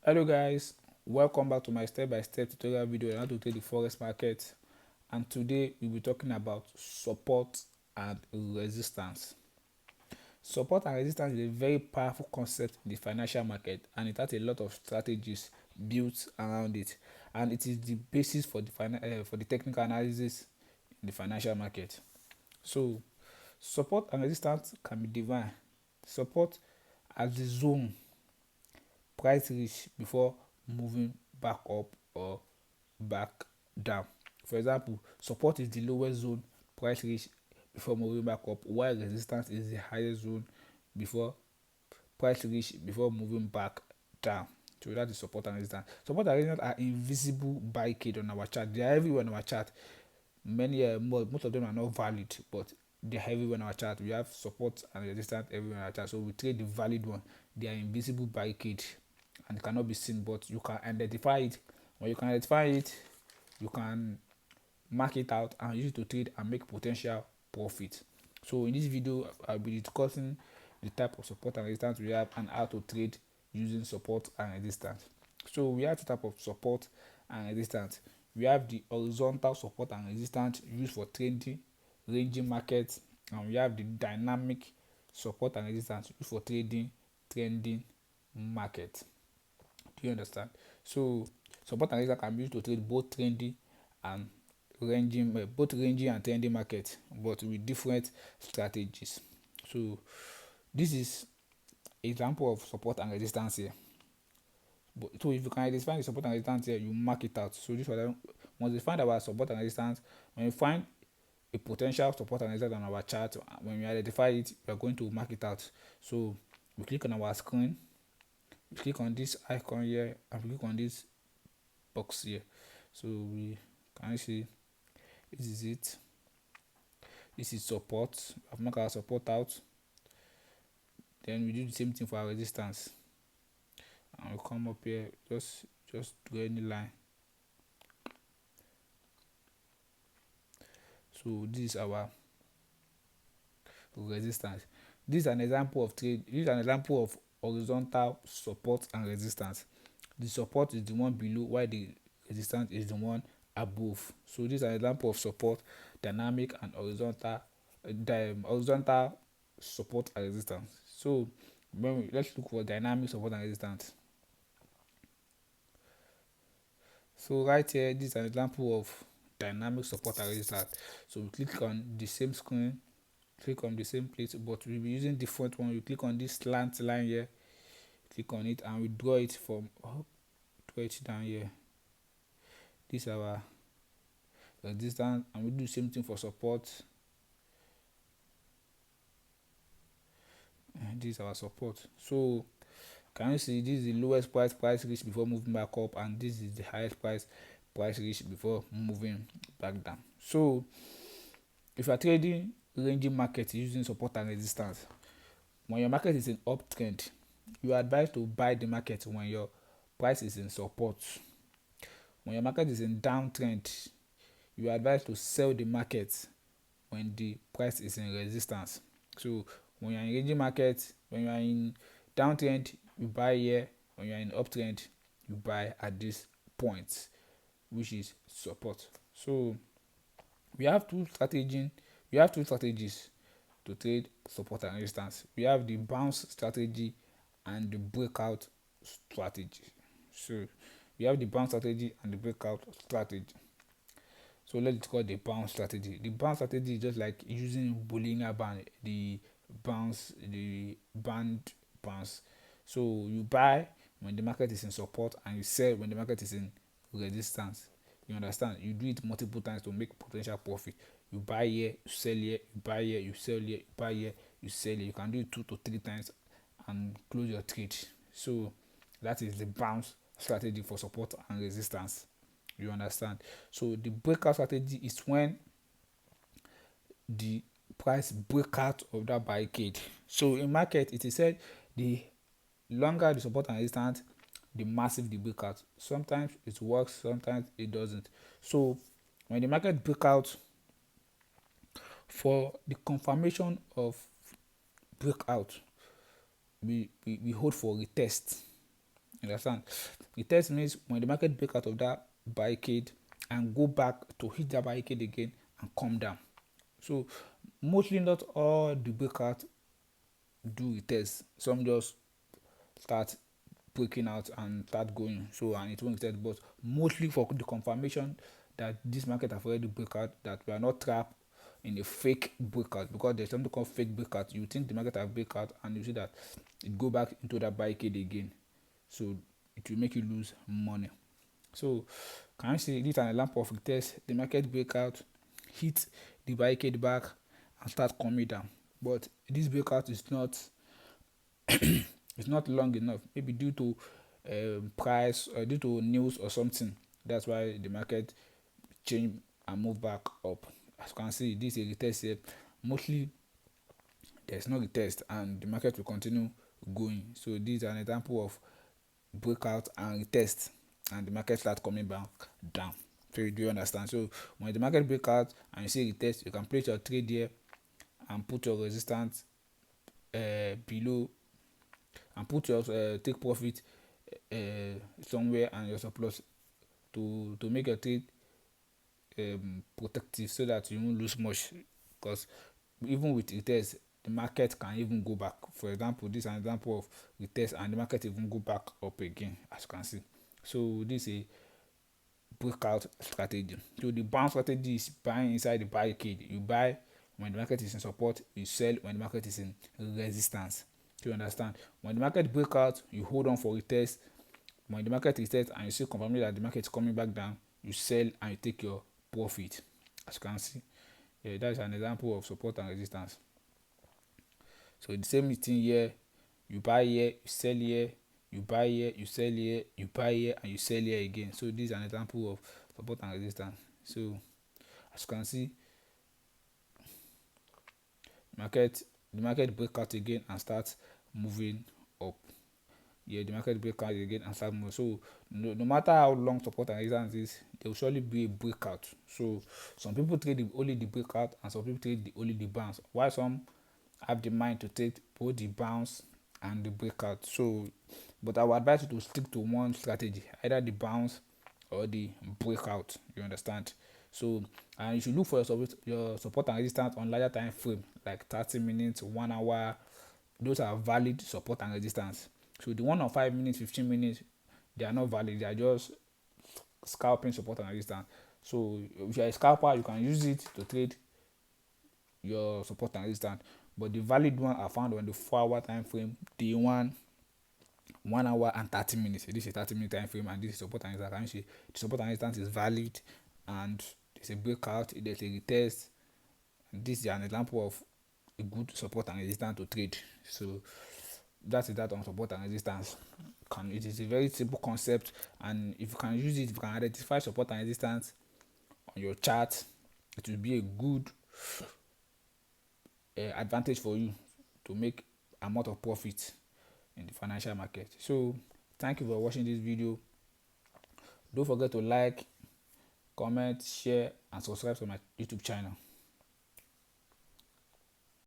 Hello guys, welcome back to my step-by-step tutorial video on how to trade the forex market. And today we'll be talking about support and resistance. Support and resistance is a very powerful concept in the financial market, and it has a lot of strategies built around it, and it is the basis for the technical analysis in the financial market. So support and resistance can be defined. Support as the zone price reach before moving back up or back down. For example, support is the lowest zone price reach before moving back up, while resistance is the highest zone before price reach before moving back down. So that is support and resistance. Support and resistance are invisible barricade on our chart. They are everywhere on our chart. Most of them are not valid, but they are everywhere on our chart. We have support and resistance everywhere on our chart. So we trade the valid one. They are invisible barricade and it cannot be seen, but you can identify it. When you can identify it, you can mark it out and use it to trade and make potential profit. So in this video, I'll be discussing the type of support and resistance we have and how to trade using support and resistance. So we have two type of support and resistance. We have the horizontal support and resistance used for trading ranging markets, and we have the dynamic support and resistance used for trading trending market. Do you understand? So support and resistance can be used to trade both trendy and ranging and trending market, but with different strategies. So this is example of support and resistance here. So if you can identify the support and resistance here, you mark it out. So this was once you find our support and resistance, when you find a potential support and resistance on our chart, when we identify it, we are going to mark it out. So we click on our screen, we click on this icon here, and we click on this box here. So we can see this is it. This is support. I've marked our support out. Then we do the same thing for our resistance. And we come up here, just do any line. So this is our resistance. This is an example of trade. This is an example of horizontal support and resistance. The support is the one below, while the resistance is the one above. So this is an example of support, dynamic and horizontal support and resistance. So let's look for dynamic support and resistance. So right here, this is an example of dynamic support and resistance. So we click on the same screen, click on the same place, but we'll be using different one. You click on this slant line here, click on it, and we draw it from up, draw it down here. This is our resistance, and we do the same thing for support. And this is our support. So can you see this is the lowest price reach before moving back up, and this is the highest price reach before moving back down. So if you are trading ranging market using support and resistance, when your market is in uptrend, you are advised to buy the market when your price is in support. When your market is in downtrend, you are advised to sell the market when the price is in resistance. So when you are in ranging market, when you are in downtrend, you buy here. When you are in uptrend, you buy at this point, which is support. So we have two strategies. To trade support and resistance. We have the bounce strategy and the breakout strategy. So we have the bounce strategy and the breakout strategy. So let's call the bounce strategy. The bounce strategy is just like using Bollinger Band, the band bounce. So you buy when the market is in support and you sell when the market is in resistance. You understand? You do it multiple times to make potential profit. You buy here, you sell here, you buy here, you sell here, you buy here, you sell here. You can do it 2 to 3 times and close your trade. So that is the bounce strategy for support and resistance. You understand? So the breakout strategy is when the price break out of that barricade. So in market, it is said the longer the support and resistance, the massive the breakout. Sometimes it works, sometimes it doesn't. So when the market break out, for the confirmation of breakout, we hold for retest. You understand? Retest means when the market break out of that barricade and go back to hit that barricade again and come down. So mostly not all the breakout do retest. Some just start breaking out and start going, so and it won't retest. But mostly for the confirmation that this market have already break out, that we are not trapped in a fake breakout, because there's something called fake breakout. You think the market have break out and you see that it go back into that barricade again, so it will make you lose money. So can you see this an example of retest? The market breakout, hit the barricade back and start coming down, but this breakout is not it's not long enough, maybe due to price or due to news or something. That's why the market change and move back up. As you can see, this is a retest here. Mostly there's no retest and the market will continue going. So this is an example of breakout and retest and the market start coming back down. So do you understand? So when the market break out and you see retest, you can place your trade here and put your resistance below, and put your take profit somewhere, and your surplus to make your trade protective, so that you won't lose much. Because even with retest, the market can even go back. For example, this is an example of retest and the market even go back up again, as you can see. So this is a breakout strategy. So the bounce strategy is buying inside the barricade. You buy when the market is in support, you sell when the market is in resistance. Do you understand? When the market break out, you hold on for retest. When the market retests and you see confirmation that the market is coming back down, you sell and you take your profit. As you can see, that is an example of support and resistance. So the same thing here, you buy here, you sell here, you buy here, you sell here, you buy here, and you sell here again. So this is an example of support and resistance. So as you can see, the market break out again and start moving up. Yeah, the market break out again and start moving. So no matter how long support and resistance is, there will surely be a breakout. So some people trade only the breakout and some people trade only the bounce, while some have the mind to take both the bounce and the breakout. So but I would advise you to stick to one strategy, either the bounce or the breakout. You understand? So and you should look for your support and resistance on larger time frame, like 30 minutes, 1 hour. Those are valid support and resistance. So the one on 5 minutes, 15 minutes, they are not valid. They are just scalping support and resistance. So if you are a scalper, you can use it to trade your support and resistance. But the valid one are found on the 4-hour time frame, day 1 hour and 30 minutes. This is a 30-minute time frame, and this is support and resistance. The support and resistance is valid, and there's a breakout, there's a retest. This is an example of a good support and resistance to trade. So that is that on support and resistance. It is a very simple concept, and if you can use it, if you can identify support and resistance on your chart, it will be a good advantage for you to make amount of profit in the financial market. So thank you for watching this video. Don't forget to like, comment, share, and subscribe to my YouTube channel.